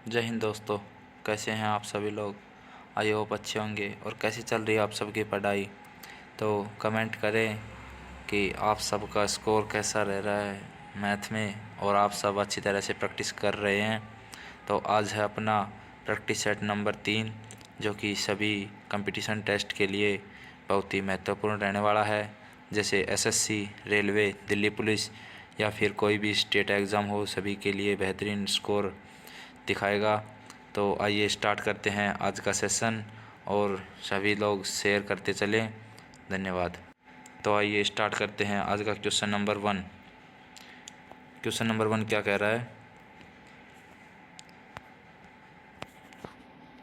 जय हिंद दोस्तों। कैसे हैं आप सभी लोग? आई होप अच्छे होंगे। और कैसी चल रही है आप सबकी पढ़ाई? तो कमेंट करें कि आप सबका स्कोर कैसा रह रहा है मैथ में, और आप सब अच्छी तरह से प्रैक्टिस कर रहे हैं। तो आज है अपना प्रैक्टिस सेट नंबर 3, जो कि सभी कंपटीशन टेस्ट के लिए बहुत ही महत्वपूर्ण रहने वाला है। जैसे एसएससी, रेलवे, दिल्ली पुलिस या फिर कोई भी स्टेट एग्ज़ाम हो, सभी के लिए बेहतरीन स्कोर दिखाएगा। तो आइए स्टार्ट करते हैं आज का सेशन, और सभी लोग शेयर करते चलें। धन्यवाद। तो आइए स्टार्ट करते हैं आज का क्वेश्चन नंबर 1। क्वेश्चन नंबर 1 क्या कह रहा है?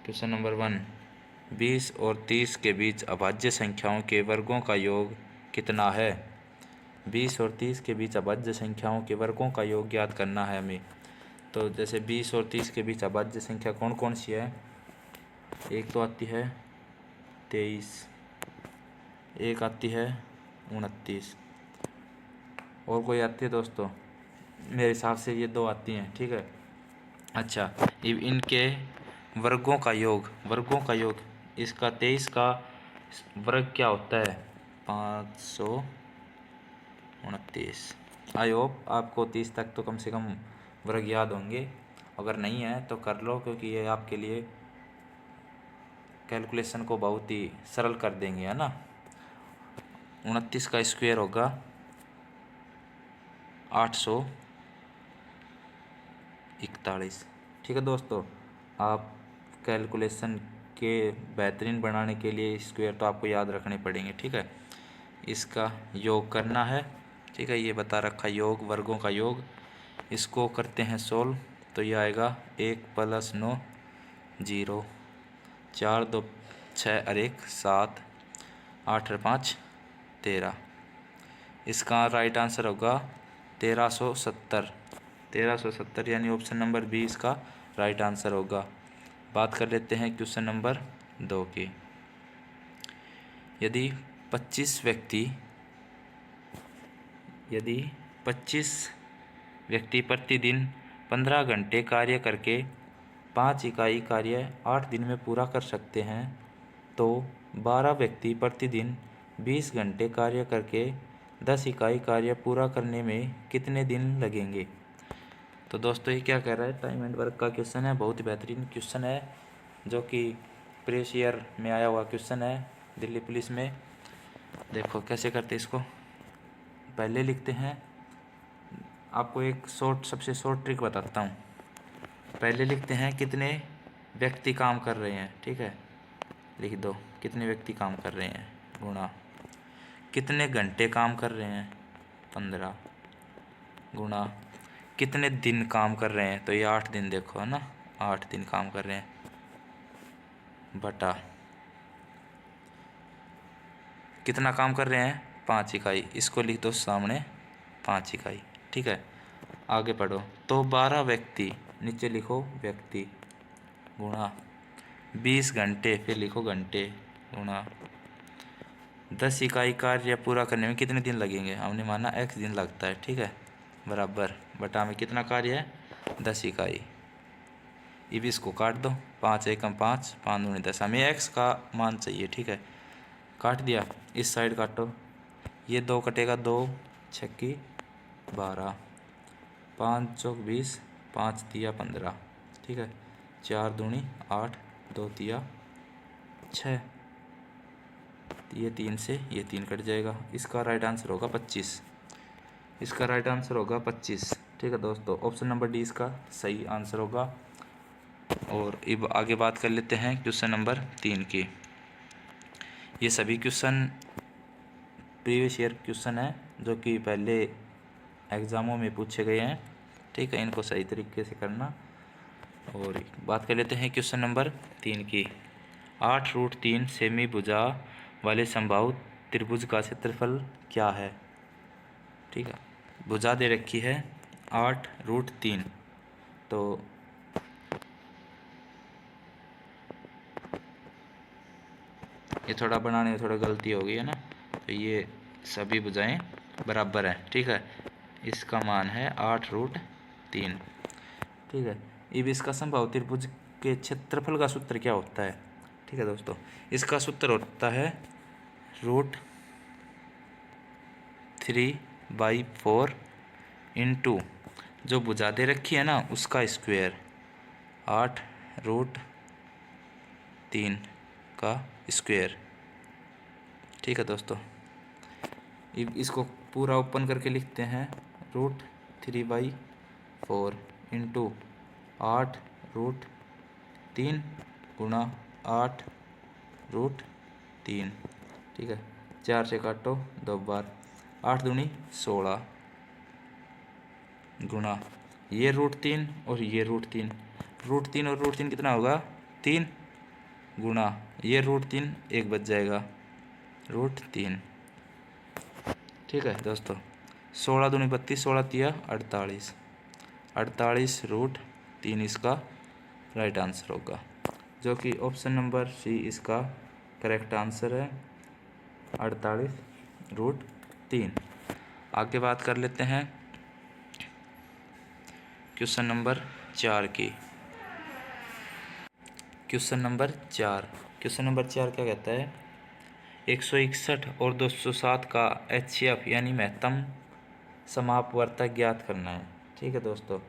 क्वेश्चन नंबर 1, 20 और 30 के बीच अभाज्य संख्याओं के वर्गों का योग कितना है? 20 और 30 के बीच अभाज्य संख्याओं के वर्गों का योग ज्ञात करना है हमें। तो जैसे 20 और 30 के बीच अभाज्य संख्या कौन कौन सी है? एक तो आती है 23, एक आती है 29, और कोई आती है दोस्तों? मेरे हिसाब से ये दो आती हैं, ठीक है। अच्छा, इनके वर्गों का योग इसका 23 का वर्ग क्या होता है? 529। आई होप आपको 30 तक तो कम से कम वर्ग याद होंगे। अगर नहीं है तो कर लो, क्योंकि ये आपके लिए कैलकुलेशन को बहुत ही सरल कर देंगे, है ना। 29 का स्क्वायर होगा 841। ठीक है दोस्तों, आप कैलकुलेशन के बेहतरीन बनाने के लिए स्क्वायर तो आपको याद रखने पड़ेंगे, ठीक है। इसका योग करना है, ठीक है। ये बता रखा योग, वर्गों का योग। इसको करते हैं सोल्व, तो ये आएगा 1 + 9 0, 4 2 6 और 1 7, 8 और 5 13। इसका राइट आंसर होगा 1370। 1370 यानी ऑप्शन नंबर बी इसका राइट आंसर होगा। बात कर लेते हैं क्वेश्चन नंबर 2 की। यदि 25 व्यक्ति प्रतिदिन 15 घंटे कार्य करके 5 इकाई कार्य 8 दिन में पूरा कर सकते हैं, तो 12 व्यक्ति प्रतिदिन 20 घंटे कार्य करके 10 इकाई कार्य पूरा करने में कितने दिन लगेंगे? तो दोस्तों ये क्या कह रहा है? टाइम एंड वर्क का क्वेश्चन है। बहुत ही बेहतरीन क्वेश्चन है, जो कि प्रीवियस ईयर में आया हुआ क्वेश्चन है दिल्ली पुलिस में। देखो कैसे करते इसको। पहले लिखते हैं, आपको एक सबसे शॉर्ट ट्रिक बताता हूँ। पहले लिखते हैं कितने व्यक्ति काम कर रहे हैं, ठीक है। लिख दो कितने व्यक्ति काम कर रहे हैं, गुणा कितने घंटे काम कर रहे हैं 15, गुणा कितने दिन काम कर रहे हैं, तो ये 8 दिन, देखो है ना, 8 दिन काम कर रहे हैं, बटा कितना काम कर रहे हैं 5 इकाई। इसको लिख दो सामने 5 इकाई, ठीक है। आगे पढ़ो। तो 12 व्यक्ति, नीचे लिखो व्यक्ति, गुणा 20 घंटे, फिर लिखो घंटे, गुणा 10 इकाई कार्य पूरा करने में कितने दिन लगेंगे? हमने माना x दिन लगता है, ठीक है, बराबर बटा में कितना कार्य है 10 इकाई। अब इसको काट दो, 5 एकम 5, 5 दूनी 10। हमें x का मान चाहिए, ठीक है। काट दिया, इस साइड काटो, ये 2 कटेगा, 2 छक्की 12, 5 चौक 20, 5 तिया 15, ठीक है। 4 दूनी 8, 2 तिया 6, ये 3 से ये 3 कट जाएगा। इसका राइट आंसर होगा 25। इसका राइट आंसर होगा 25, ठीक है दोस्तों। ऑप्शन नंबर डी इसका सही आंसर होगा। और अब आगे बात कर लेते हैं क्वेश्चन नंबर 3 की। ये सभी क्वेश्चन प्रीवियस ईयर क्वेश्चन है, जो कि पहले एग्ज़ामों में पूछे गए हैं, ठीक है। इनको सही तरीके से करना। और बात कर लेते हैं क्वेश्चन नंबर 3 की। 8√3 सेमी भुजा वाले समबाहु त्रिभुज का क्षेत्रफल क्या है? ठीक है, भुजा दे रखी है 8√3। तो ये थोड़ा बनाने में थोड़ा गलती हो गई है ना, तो ये सभी भुजाएं बराबर हैं, ठीक है। इसका मान है 8√3, ठीक है। अब इसका समबाहु त्रिभुज के क्षेत्रफल का सूत्र क्या होता है? ठीक है दोस्तों, इसका सूत्र होता है √3/4 इंटू जो भुजा दे रखी है ना उसका स्क्वायर 8√3 का स्क्वायर। ठीक है दोस्तों, अब इसको पूरा ओपन करके लिखते हैं √3/4 इंटू 8√3 गुणा 8√3। ठीक है, 4 से काटो 2 बार, 8 दूनी 16 गुणा ये √3 और ये √3, √3 और √3 कितना होगा 3 गुणा ये √3 1 बच जाएगा √3। ठीक है दोस्तों, 16 दूनी 32, 16 तिया 48, 48√3 इसका राइट आंसर होगा, जो कि ऑप्शन नंबर सी इसका करेक्ट आंसर है 48√3। आगे बात कर लेते हैं क्वेश्चन नंबर 4 की। क्वेश्चन नंबर 4 क्या कहता है? 161 और 207 का HCF यानी महत्तम समापवर्तक ज्ञात करना है। ठीक है दोस्तों,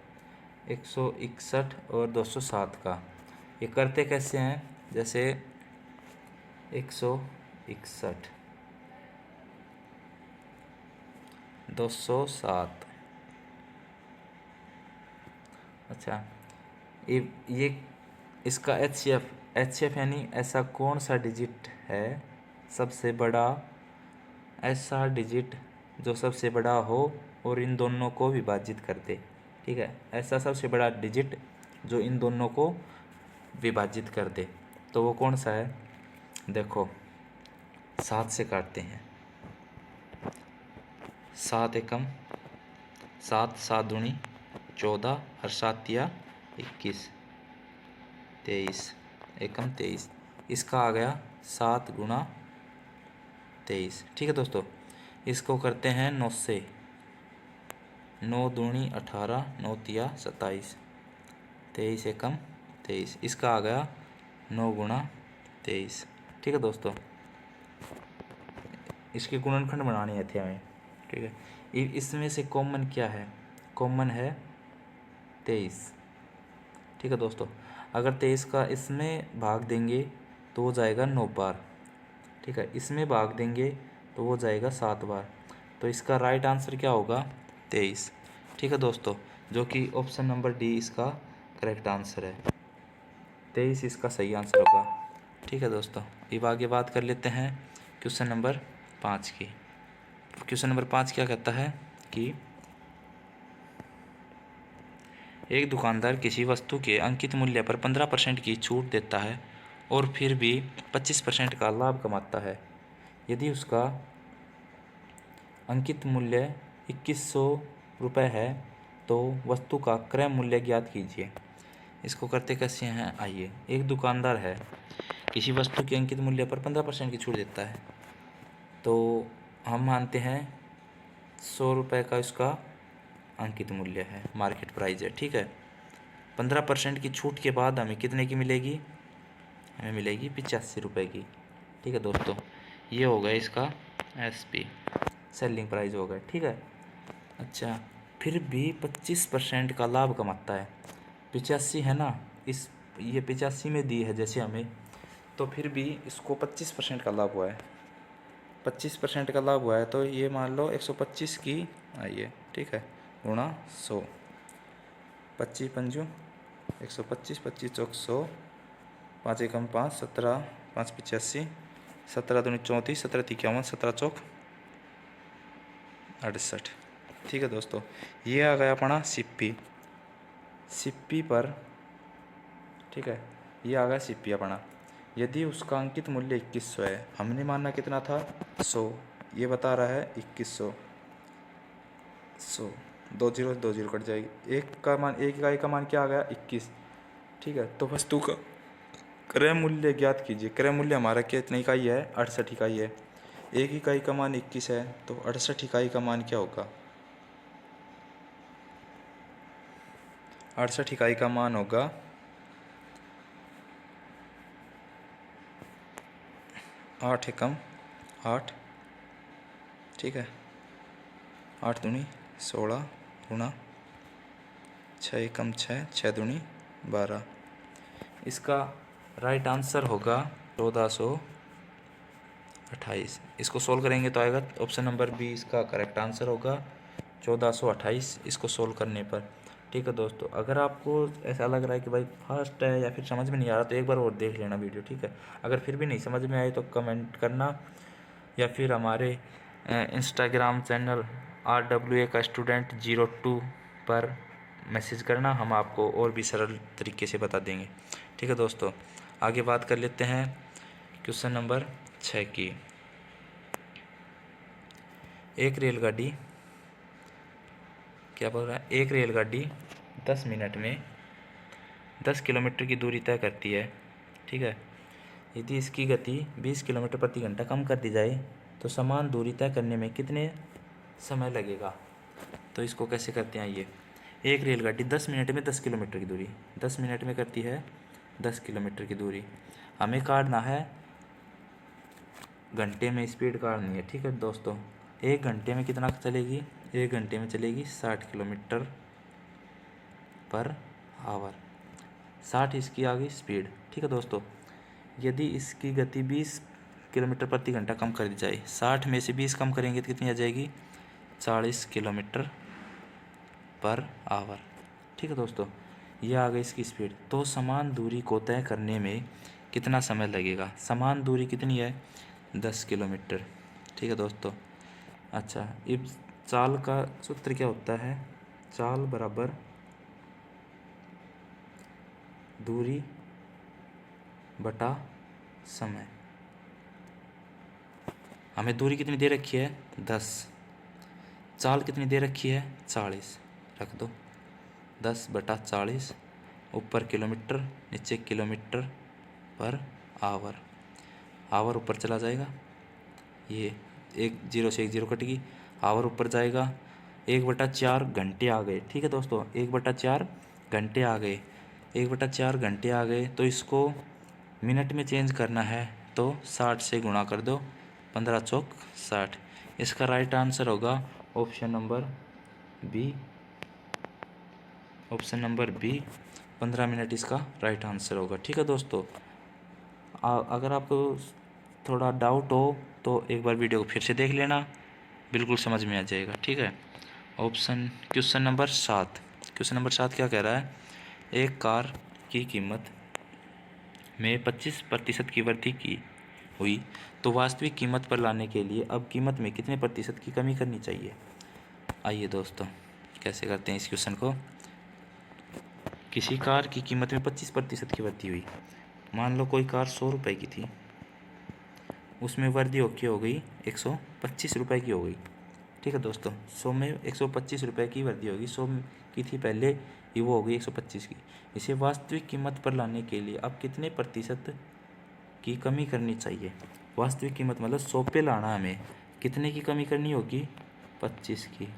161 और 207 का ये करते कैसे हैं? जैसे 161 207, अच्छा ये इसका HCF यानी ऐसा कौन सा डिजिट है सबसे बड़ा, ऐसा डिजिट जो सबसे बड़ा हो और इन दोनों को विभाजित कर दे। ठीक है, ऐसा सबसे बड़ा डिजिट जो इन दोनों को विभाजित कर दे, तो वो कौन सा है? देखो 7 से काटते हैं, 7 एकम 7, 7 दूनी 14 और 7 तिया 21, 23 एकम 23, इसका आ गया 7 गुणा 23। ठीक है दोस्तों, इसको करते हैं 9 से, 9 दूनी 18, 9 तिया 27, 23 एकम 23, इसका आ गया 9 गुणा 23। ठीक है दोस्तों, इसके गुणनखंड बनाने थे हमें। ठीक है, इसमें से कॉमन क्या है? कॉमन है 23। ठीक है दोस्तों, अगर 23 का इसमें भाग देंगे तो वो जाएगा 9 बार। ठीक है, इसमें भाग देंगे तो वो जाएगा 7 बार, तो इसका राइट आंसर क्या होगा? 23। ठीक है दोस्तों, जो कि ऑप्शन नंबर डी इसका करेक्ट आंसर है, 23 इसका सही आंसर होगा। ठीक है दोस्तों, अब आगे बात कर लेते हैं क्वेश्चन नंबर 5 की। क्वेश्चन नंबर 5 क्या कहता है कि एक दुकानदार किसी वस्तु के अंकित मूल्य पर 15% की छूट देता है और फिर भी 25% का लाभ कमाता है। यदि उसका अंकित मूल्य 2100 रुपये है तो वस्तु का क्रय मूल्य ज्ञात कीजिए। इसको करते कैसे हैं? आइए, एक दुकानदार है, किसी वस्तु के अंकित मूल्य पर 15% की छूट देता है, तो हम मानते हैं 100 रुपये का इसका अंकित मूल्य है, मार्केट प्राइस है। ठीक है, 15% की छूट के बाद हमें कितने की मिलेगी? हमें मिलेगी 85 रुपये की। ठीक है दोस्तों, ये हो गया इसका SP, सेलिंग प्राइस हो गया। ठीक है, अच्छा, फिर भी 25% का लाभ कमाता है। 85 है ना, ये 85 में दी है जैसे हमें, तो फिर भी इसको 25% का लाभ हुआ है, 25% का लाभ हुआ है, तो ये मान लो 125 की आइए। ठीक है, गुणा 100, 25 पंजू 125, 25 चौक 100, 5 एकम 5, 17 5 85, 17 दूनी 34, 17 51, 17 चौक 68। ठीक है दोस्तों, ये आ गया अपना सिप्पी पर। ठीक है, ये आ गया सिप्पी अपना। यदि उसका अंकित मूल्य 2100 है, हमने माना कितना था 100, ये बता रहा है 2100, 100 2 0 कट जाएगी, एक इकाई का मान क्या आ गया 21। ठीक है, तो वस्तु का क्रय मूल्य ज्ञात कीजिए। क्रय मूल्य हमारा कितनी इकाई है? 68 इकाई है। एक इकाई का मान 21 है, तो 68 इकाई का मान क्या होगा? 68 इकाई का मान होगा 8 एकम 8, ठीक है, 8 दूनी 16 गुणा 6 एकम 6, 6 दूनी 12। इसका राइट आंसर होगा 1428। इसको सोल्व करेंगे तो आएगा ऑप्शन नंबर बी इसका करेक्ट आंसर होगा 1428 इसको सोल्व करने पर। ठीक है दोस्तों, अगर आपको ऐसा लग रहा है कि भाई फास्ट है या फिर समझ में नहीं आ रहा तो एक बार और देख लेना वीडियो, ठीक है। अगर फिर भी नहीं समझ में आए तो कमेंट करना या फिर हमारे इंस्टाग्राम चैनल RWA का स्टूडेंट 02 पर मैसेज करना, हम आपको और भी सरल तरीके से बता देंगे। ठीक है दोस्तों, आगे बात कर लेते हैं क्वेश्चन नंबर 6 की। एक रेलगाड़ी, क्या बोल रहा है, एक रेलगाड़ी 10 मिनट में 10 किलोमीटर की दूरी तय करती है, ठीक है। यदि इसकी गति 20 किलोमीटर प्रति घंटा कम कर दी जाए तो समान दूरी तय करने में कितने समय लगेगा। तो इसको कैसे करते हैं, ये एक रेलगाड़ी 10 मिनट में 10 किलोमीटर की दूरी 10 मिनट में करती है 10 किलोमीटर की दूरी, हमें काटना है घंटे में, स्पीड काटनी है। ठीक है दोस्तों, एक घंटे में कितना चलेगी, एक घंटे में चलेगी 60 किलोमीटर पर आवर, 60 इसकी आ गई स्पीड। ठीक है दोस्तों, यदि इसकी गति 20 किलोमीटर प्रति घंटा कम कर दी जाए, 60 में से 20 कम करेंगे तो कितनी आ जाएगी, 40 किलोमीटर पर आवर। ठीक है दोस्तों, ये आ गई इसकी स्पीड। तो समान दूरी को तय करने में कितना समय लगेगा, समान दूरी कितनी है 10 किलोमीटर। ठीक है दोस्तों, अच्छा, इस चाल का सूत्र क्या होता है, चाल बराबर दूरी बटा समय। हमें दूरी कितनी दे रखी है 10, चाल कितनी दे रखी है 40, रख दो 10 बटा 40, ऊपर किलोमीटर नीचे किलोमीटर पर आवर, आवर ऊपर चला जाएगा, ये एक जीरो से एक जीरो कटेगी, आवर ऊपर जाएगा, 1/4 घंटे आ गए। ठीक है दोस्तों, 1/4 घंटे आ गए, 1/4 घंटे आ गए, तो इसको मिनट में चेंज करना है तो 60 से गुणा कर दो, 15 चौक 60। इसका राइट आंसर होगा option number B, option number B 15 minute इसका राइट आंसर होगा। ठीक है दोस्तों, अगर आपको थोड़ा डाउट हो तो एक बार वीडियो को फिर से देख लेना, बिल्कुल समझ में आ जाएगा। ठीक है, क्वेश्चन नंबर 7, क्वेश्चन नंबर 7 क्या कह रहा है, एक कार की कीमत में 25% की वृद्धि की हुई तो वास्तविक कीमत पर लाने के लिए अब कीमत में कितने प्रतिशत की कमी करनी चाहिए। आइए दोस्तों कैसे करते हैं इस क्वेश्चन को। किसी कार की कीमत में 25% की वृद्धि हुई, मान लो कोई कार 100 रुपये की थी, उसमें वृद्धि हो गई 125 रुपये की हो गई। ठीक है दोस्तों, 100 में 125 रुपये की वृद्धि होगी, 100 की थी पहले, ये वो हो गई 125 की। इसे वास्तविक कीमत पर लाने के लिए अब कितने प्रतिशत की कमी करनी चाहिए। वास्तविक कीमत मतलब 100 पे लाना, हमें कितने की कमी करनी होगी 25 की,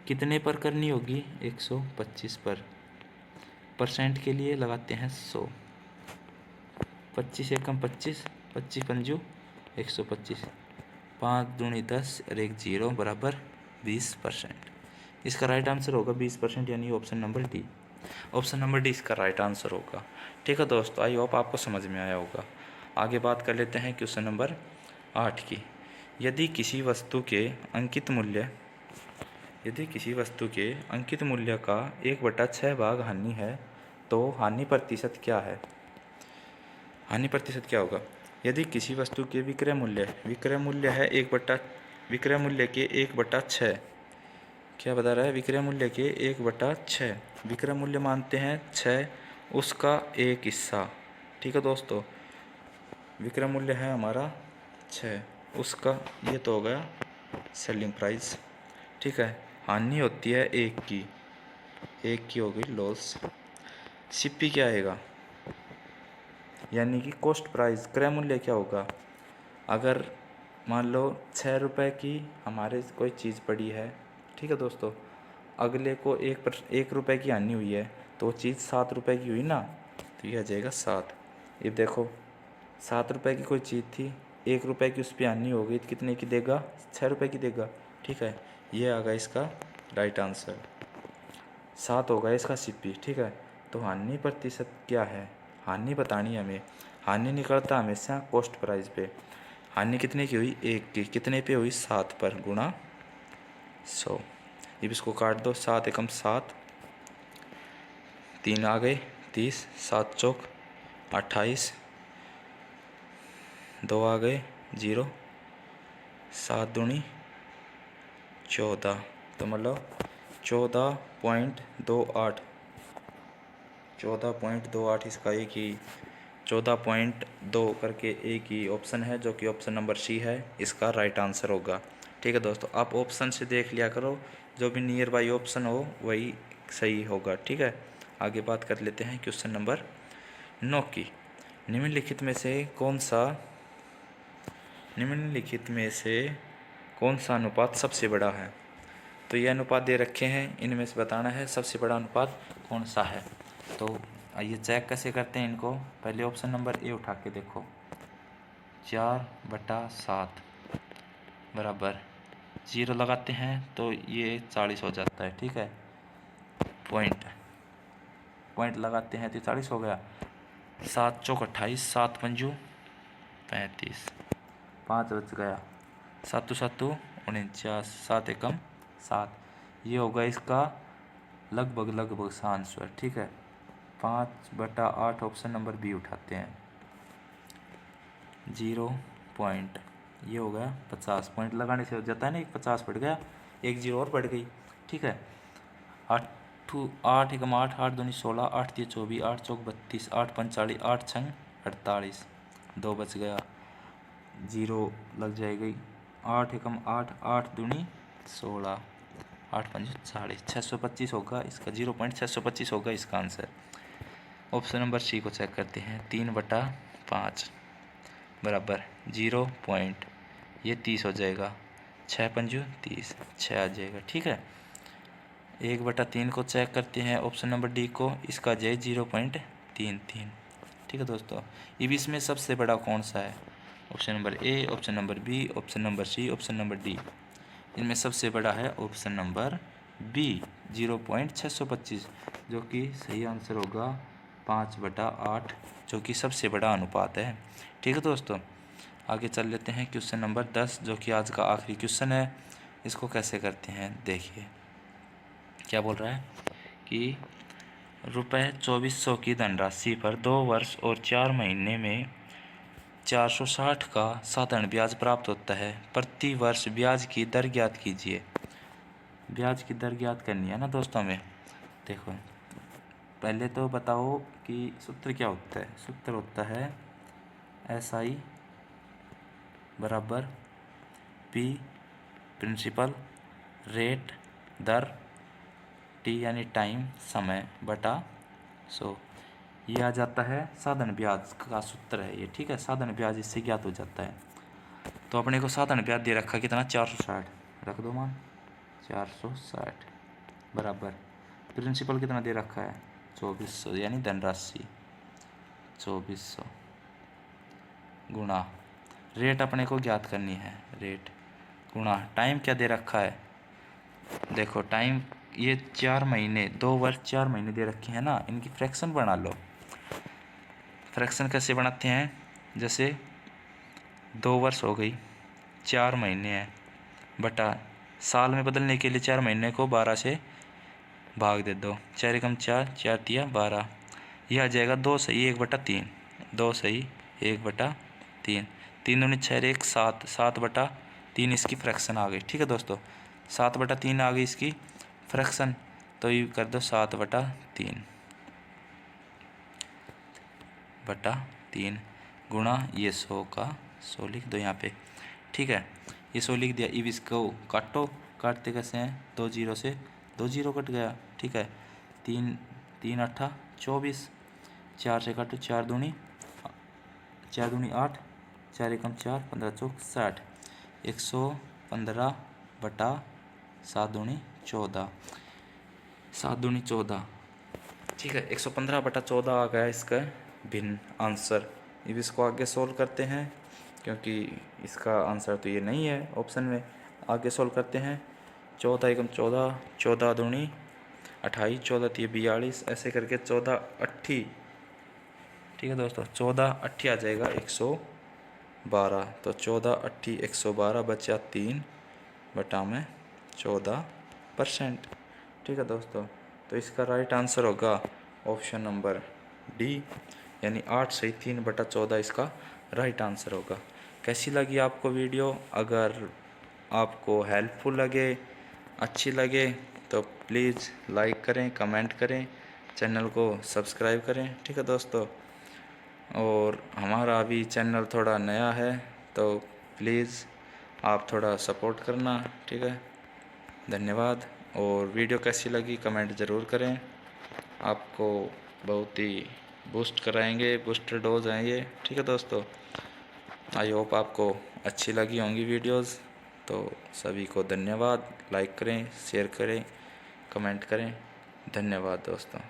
कितने पर करनी होगी 125 पर, परसेंट के लिए लगाते हैं 100, 25 एकम 25, 25 पंजू 125, 5 दूनी 10 और 1 जीरो बराबर 20%। इसका राइट आंसर होगा 20%, यानी option number D, option number D इसका राइट आंसर होगा। ठीक है दोस्तों, आई होप आपको समझ में आया होगा। आगे बात कर लेते हैं क्वेश्चन नंबर 8 की। यदि किसी वस्तु के अंकित मूल्य का 1/6 भाग हानि है तो हानि प्रतिशत क्या है। हानि प्रतिशत क्या होगा, यदि किसी वस्तु के विक्रय मूल्य है विक्रय मूल्य के 1/6, क्या बता रहा है, विक्रय मूल्य के 1/6, विक्रय मूल्य मानते हैं 6, उसका एक हिस्सा। ठीक है दोस्तों, विक्रय मूल्य है हमारा 6, उसका ये तो हो गया सेलिंग प्राइस। ठीक है, हानि होती है एक की हो गई लॉस। सीपी क्या आएगा, यानी कि कॉस्ट प्राइस, क्रय मूल्य क्या होगा, अगर मान लो 6 रुपये की हमारे कोई चीज़ पड़ी है, ठीक है दोस्तों, अगले को 1 रुपये की हानि हुई है तो वो चीज़ 7 रुपये की हुई ना, तो ये आ जाएगा 7। ये देखो 7 रुपये की कोई चीज़ थी, 1 रुपये की उस पर हानि हो गई तो कितने की देगा? 6 रुपये की देगा। ठीक है, ये आ गया इसका राइट आंसर। 7 होगा इसका सीपी। ठीक है, तो हानि प्रतिशत क्या है, हानि बतानी है हमें। हानि निकलता हमेशा कॉस्ट प्राइस पे। हानि कितने की हुई? 1 की। कितने पे हुई? 7 पर, गुणा 100। अब इसको काट दो, 7 एकम 7, 3 आ गए 30, 7 चौक 28, 2 आ गए 0, 7 दूनी 14, तो मतलब 14.28, 14.28 इसका एक ही 14.2 करके एक ही ऑप्शन है, जो कि ऑप्शन नंबर सी है, इसका राइट आंसर होगा। ठीक है दोस्तों, आप ऑप्शन से देख लिया करो, जो भी नियर बाई ऑप्शन हो वही सही होगा। ठीक है, आगे बात कर लेते हैं क्वेश्चन नंबर 9 की। निम्नलिखित में से कौन सा अनुपात सबसे बड़ा है? तो ये अनुपात दे रखे हैं, इनमें से बताना है सबसे बड़ा अनुपात कौन सा है। तो आइए चेक कैसे करते हैं इनको। पहले ऑप्शन नंबर ए उठा के देखो, 4/7 बराबर 0 लगाते हैं तो ये 40 हो जाता है। ठीक है, पॉइंट लगाते हैं तो 40 हो गया। 7 चौक 28, 7 पंजू 35, 5 बच गया, 7 7 49, 7 एकम 7। ये होगा इसका लगभग सा आंसर। ठीक है, 5/8 ऑप्शन नंबर बी उठाते हैं। 0 पॉइंट, ये हो गया 50। पॉइंट लगाने से हो जाता है ना, एक 50 बढ़ गया, एक 0 और बढ़ गई। ठीक है, 8 एकम 8, 8 दूनी 16, 8 3 24, 8 चौक 32, 8 5 40, 8 6 48, 2 बच गया, 0 लग जाएगी। 8 एकम 8, 8 दूनी 16, 8 5 40, 625 होगा इसका। 0.625 होगा इसका आंसर। ऑप्शन नंबर सी को चेक करते हैं। 3/5 बराबर 0 पॉइंट, ये 30 हो जाएगा, 6 पंजू 30, 6 आ जाएगा। ठीक है, 1/3 को चेक करते हैं ऑप्शन नंबर डी को, इसका जाए 0.33। ठीक है दोस्तों, अब इसमें सबसे बड़ा कौन सा है? Option number A, option number B, option number C, option number D. इनमें सबसे बड़ा है ऑप्शन नंबर बी, 0.625, जो कि सही आंसर होगा 5/8, जो कि सबसे बड़ा अनुपात है। ठीक है दोस्तों, आगे चल लेते हैं क्वेश्चन नंबर 10, जो कि आज का आखिरी क्वेश्चन है। इसको कैसे करते हैं देखिए, क्या बोल रहा है कि ₹2400 की धनराशि पर 2 वर्ष और 4 महीने में 460 का साधारण ब्याज प्राप्त होता है। प्रति वर्ष ब्याज की दर ज्ञात कीजिए। ब्याज की दर ज्ञात करनी है ना दोस्तों हमें। देखो पहले तो बताओ कि सूत्र क्या होता है। सूत्र होता है SI बराबर P प्रिंसिपल रेट दर T यानी टाइम समय बटा 100। ये आ जाता है साधारण ब्याज का सूत्र है ये। ठीक है, साधारण ब्याज इससे ज्ञात हो जाता है। तो अपने को साधारण ब्याज दे रखा कितना? 460 रख दो मान, 460 बराबर प्रिंसिपल कितना दे रखा है? 2400 यानी धनराशि 2400 गुणा रेट अपने को ज्ञात करनी है, रेट गुणा टाइम क्या दे रखा है? देखो टाइम ये 4 महीने, 2 वर्ष 4 महीने दे रखे हैं ना, इनकी फ्रैक्शन बना लो। फ्रैक्शन कैसे बनाते हैं? जैसे 2 वर्ष हो गई, 4 महीने हैं बटा साल में बदलने के लिए 4 महीने को 12 से भाग दे दो, 4 एकम 4, 4 तिया 12। यह आ जाएगा 2 सही 1/3, 2 सही 1/3, 3 दूनी 6 1 7, 7/3 इसकी फ्रैक्शन आ गई। ठीक है दोस्तों, 7/3 आ गई इसकी फ्रैक्शन, तो ये कर दो 7/3 गुणा ये 100 का 100 लिख दो यहाँ पे। ठीक है, ये 100 लिख दिया। अब इसको काटो, काटते कैसे हैं? 2 0 से 2 0 कट गया। ठीक है, 3 3 8 24, 4 से काटो 4 दूनी 8, 4 एकम 4, 15 चौक 60, 115/7 दूनी 14। 7 दूनी 14, ठीक है। 115/14 आ गया इसका भिन्न आंसर। अब इसको आगे सोल्व करते हैं, क्योंकि इसका आंसर तो ये नहीं है ऑप्शन में। आगे सोल्व करते हैं। 14 एकम 14, 14 दूनी 28, 14 3 42, ऐसे करके 14 80, ठीक है दोस्तों। 14 80 आ जाएगा 112। तो 14 80 112 बचा 3 बटा में 14%, ठीक है दोस्तों। तो इसका राइट आंसर होगा ऑप्शन नंबर डी, यानी 8 सही 3/14 इसका राइट आंसर होगा। कैसी लगी आपको वीडियो? अगर आपको हेल्पफुल लगे, अच्छी लगे, तो प्लीज़ लाइक करें, कमेंट करें, चैनल को सब्सक्राइब करें, ठीक है दोस्तों। और हमारा अभी चैनल थोड़ा नया है, तो प्लीज़ आप थोड़ा सपोर्ट करना, ठीक है। धन्यवाद। और वीडियो कैसी लगी कमेंट ज़रूर करें। आपको बहुत ही बूस्ट कराएंगे, बूस्टर डोज हैं ये, ठीक है दोस्तों। आई होप आपको अच्छी लगी होंगी वीडियोस। तो सभी को धन्यवाद। लाइक करें, शेयर करें, कमेंट करें। धन्यवाद दोस्तों।